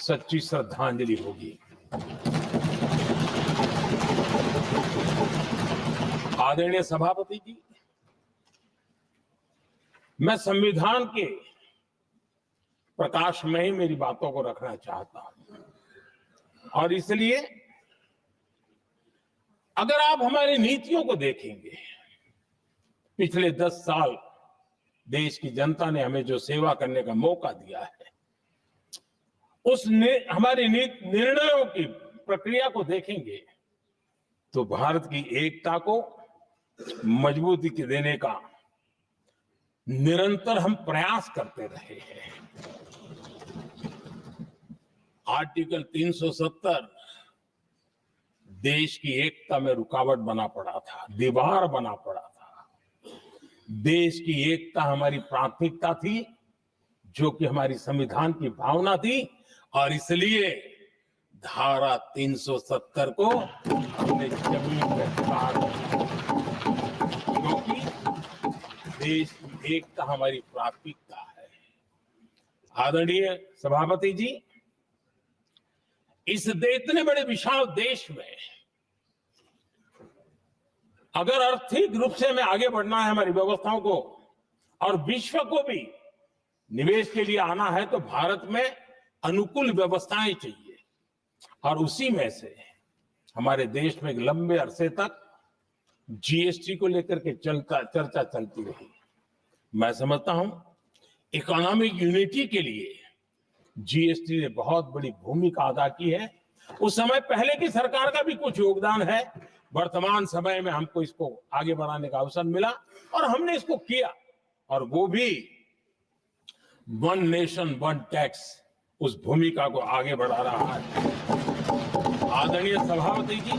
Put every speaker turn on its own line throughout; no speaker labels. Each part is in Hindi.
सच्ची श्रद्धांजलि होगी। आदरणीय सभापति जी, मैं संविधान के प्रकाश में ही मेरी बातों को रखना चाहता हूं और इसलिए अगर आप हमारी नीतियों को देखेंगे, पिछले 10 साल देश की जनता ने हमें जो सेवा करने का मौका दिया है, हमारी निर्णयों की प्रक्रिया को देखेंगे तो भारत की एकता को मजबूती देने का निरंतर हम प्रयास करते रहे हैं। आर्टिकल 370 देश की एकता में रुकावट बना पड़ा था, दीवार बना पड़ा था। देश की एकता हमारी प्राथमिकता थी, जो कि हमारी संविधान की भावना थी और इसलिए धारा 370 को हमने जमीन पर उतार दिया, क्योंकि देश की एकता हमारी प्राथमिकता है। आदरणीय सभापति जी, इस इतने बड़े विशाल देश में अगर आर्थिक रूप से हमें आगे बढ़ना है, हमारी व्यवस्थाओं को और विश्व को भी निवेश के लिए आना है, तो भारत में अनुकूल व्यवस्थाएं चाहिए और उसी में से हमारे देश में एक लंबे अरसे तक जीएसटी को लेकर के चर्चा चलती रही। मैं समझता हूं इकोनॉमिक यूनिटी के लिए जीएसटी ने बहुत बड़ी भूमिका अदा की है। उस समय पहले की सरकार का भी कुछ योगदान है। वर्तमान समय में हमको इसको आगे बढ़ाने का अवसर मिला और हमने इसको किया, और वो भी वन नेशन वन टैक्स उस भूमिका को आगे बढ़ा रहा है। आदरणीय सभापति जी,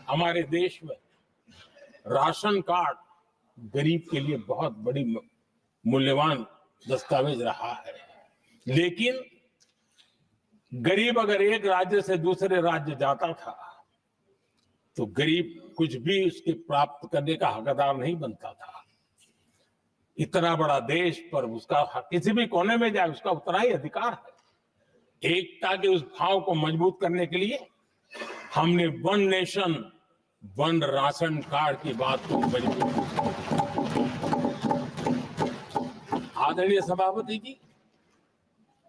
हमारे देश में राशन कार्ड गरीब के लिए बहुत बड़ी मूल्यवान दस्तावेज रहा है, लेकिन गरीब अगर एक राज्य से दूसरे राज्य जाता था तो गरीब कुछ भी उसके प्राप्त करने का हकदार नहीं बनता था। इतना बड़ा देश पर उसका किसी भी कोने में जाए उसका उतना ही अधिकार है। एकता के उस भाव को मजबूत करने के लिए हमने one nation one ration card की बात को मजबूत। आदरणीय सभापति जी,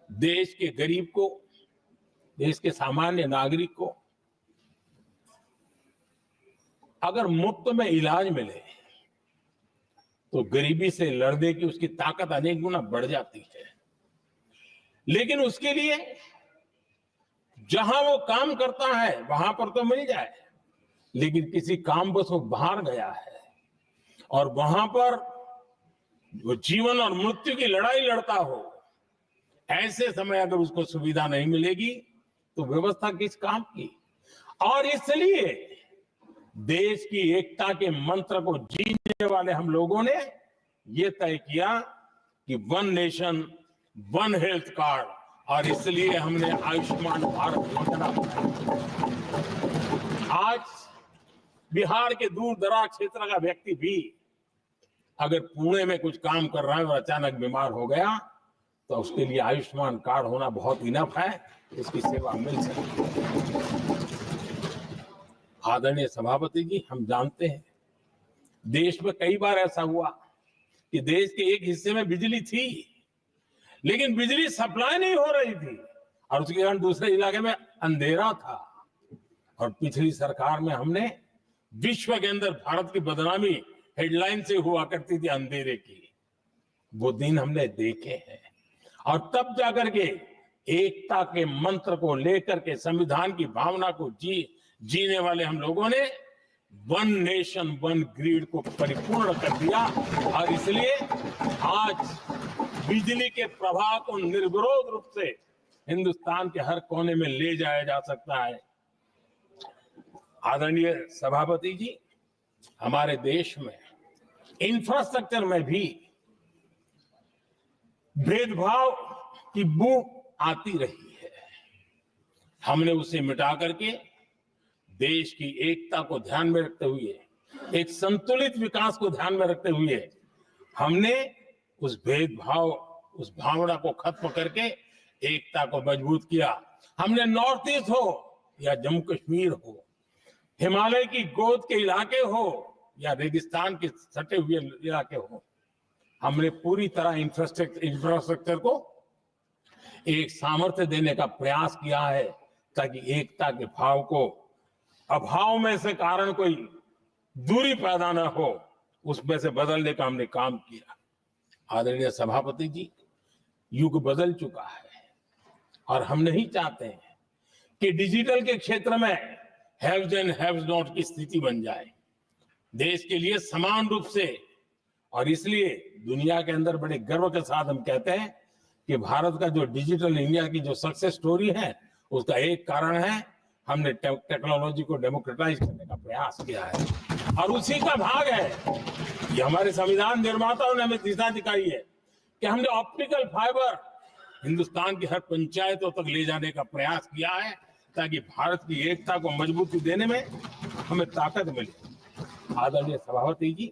देश के गरीब को, देश के सामान्य नागरिक को अगर मुफ्त में इलाज मिले तो गरीबी से लड़ने की उसकी ताकत अनेक गुना बढ़ जाती है। लेकिन उसके लिए जहां वो काम करता है वहां पर तो मिल जाए, लेकिन किसी काम बस वो बाहर गया है और वहां पर वो जीवन और मृत्यु की लड़ाई लड़ता हो, ऐसे समय अगर उसको सुविधा नहीं मिलेगी तो व्यवस्था किस काम की। और इसलिए देश की एकता के मंत्र को जीने वाले हम लोगों ने ये तय किया कि one nation one health card, और इसलिए हमने आयुष्मान भारत योजना बनाई। आज बिहार के दूर दराज क्षेत्र का व्यक्ति भी अगर पुणे में कुछ काम कर रहा है और अचानक बीमार हो गया तो उसके लिए आयुष्मान कार्ड होना बहुत इनफ है, उसकी सेवा मिल सकती है। आदरणीय सभापति जी, हम जानते हैं देश में कई बार ऐसा हुआ कि देश के एक हिस्से में बिजली थी लेकिन बिजली सप्लाई नहीं हो रही थी और उसके कारण दूसरे इलाके में अंधेरा था, और पिछली सरकार में हमने विश्व के अंदर भारत की बदनामी हेडलाइन से हुआ करती थी अंधेरे की, वो दिन हमने देखे हैं। और तब जाकर के एकता के मंत्र को लेकर के संविधान की भावना को जीने वाले हम लोगों ने वन नेशन वन ग्रिड को परिपूर्ण कर दिया, और इसलिए आज बिजली के प्रवाह को निर्विरोध रूप से हिंदुस्तान के हर कोने में ले जाया जा सकता है। आदरणीय सभापति जी, हमारे देश में इंफ्रास्ट्रक्चर में भी भेदभाव की बू आती रही है। हमने उसे मिटा करके देश की एकता को ध्यान में रखते हुए, एक संतुलित विकास को ध्यान में रखते हुए हमने उस भेदभाव, उस भावना को खत्म करके एकता को मजबूत किया। हमने नॉर्थ ईस्ट हो या जम्मू कश्मीर हो, हिमालय की गोद के इलाके हो या रेगिस्तान के सटे हुए इलाके हो, हमने पूरी तरह इंफ्रास्ट्रक्चर को एक सामर्थ्य देने का प्रयास किया है ताकि एकता के भाव को अभाव में से कारण कोई दूरी पैदा न हो, उसमें से बदलने का हमने काम किया। आदरणीय सभापति जी, युग बदल चुका है और हम नहीं चाहते हैं कि डिजिटल के क्षेत्र में हैव्स एंड हैव्स नॉट की स्थिति बन जाए। देश के लिए समान रूप से, और इसलिए दुनिया के अंदर बड़े गर्व के साथ हम कहते हैं कि भारत का जो डिजिटल इंडिया की जो सक्सेस स्टोरी है, उसका एक कारण है हमने टेक्नोलॉजी को डेमोक्रेटाइज करने का प्रयास किया है और उसी का भाग है ये हमारे संविधान निर्माताओं ने हमें दिशा दिखाई है कि हमने ऑप्टिकल फाइबर हिंदुस्तान की हर पंचायतों तक ले जाने का प्रयास किया है ताकि भारत की एकता को मजबूती देने में हमें ताकत मिले। आदरणीय सभापति जी,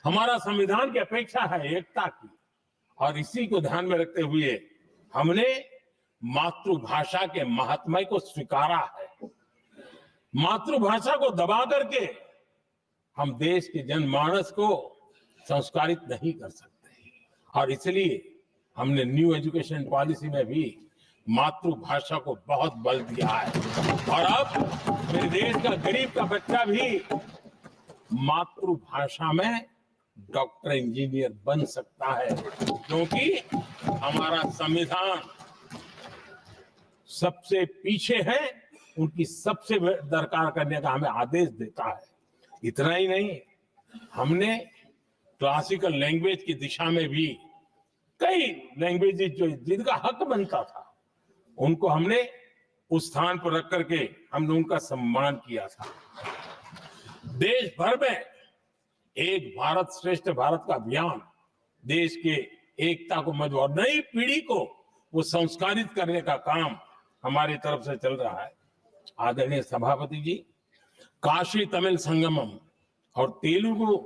हमारा संविधान की अपेक्षा है एकता की, और इसी को ध्यान में रखते हुए हमने मातृभाषा के महात्म्य को स्वीकारा है। मातृभाषा को दबा करके हम देश के जनमानस को संस्कारित नहीं कर सकते, और इसलिए हमने न्यू एजुकेशन पॉलिसी में भी मातृभाषा को बहुत बल दिया है। और अब मेरे देश का गरीब का बच्चा भी मातृभाषा में डॉक्टर, इंजीनियर बन सकता है, क्योंकि हमारा संविधान सबसे पीछे है, उनकी सबसे दरकार करने का हमें आदेश देता है। इतना ही नहीं, हमने क्लासिकल लैंग्वेज की दिशा में भी कई लैंग्वेजेस जो जिनका हक बनता था, उनको हमने उस स्थान पर रख करके हमने उनका सम्मान किया था। देश भर में एक भारत श्रेष्ठ भारत का अभियान देश के एकता को मजबूत और नई पीढ़ी को वो संस्कारित करने का काम हमारी तरफ से चल रहा है। आदरणीय सभापति जी, काशी तमिल संगमम और तेलुगु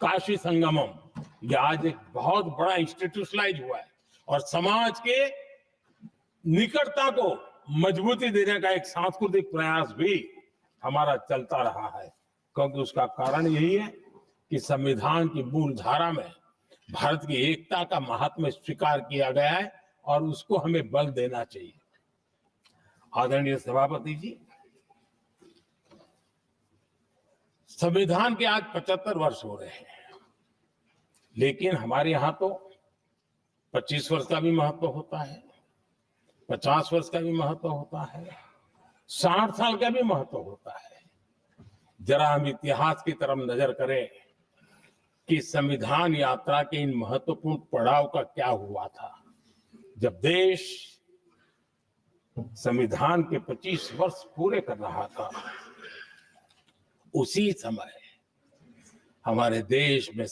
काशी संगमम ये आज एक बहुत बड़ा इंस्टीट्यूशनलाइज हुआ है और समाज के निकटता को मजबूती देने का एक सांस्कृतिक प्रयास भी हमारा चलता रहा है, क्योंकि उसका कारण यही है कि संविधान की मूल धारा में भारत की एकता का महात्म्य स्वीकार किया गया है और उसको हमें बल देना चाहिए। आदरणीय सभापति जी, संविधान के आज 75 वर्ष हो रहे हैं, लेकिन हमारे यहाँ तो 25 वर्ष का भी महत्व होता है, 50 वर्ष का भी महत्व होता है, 60 साल का भी महत्व होता है। जरा हम इतिहास की तरफ नजर करें कि संविधान यात्रा के इन महत्वपूर्ण पड़ाव का क्या हुआ था। जब देश संविधान के 25 वर्ष पूरे कर रहा था, उसी समय हमारे देश में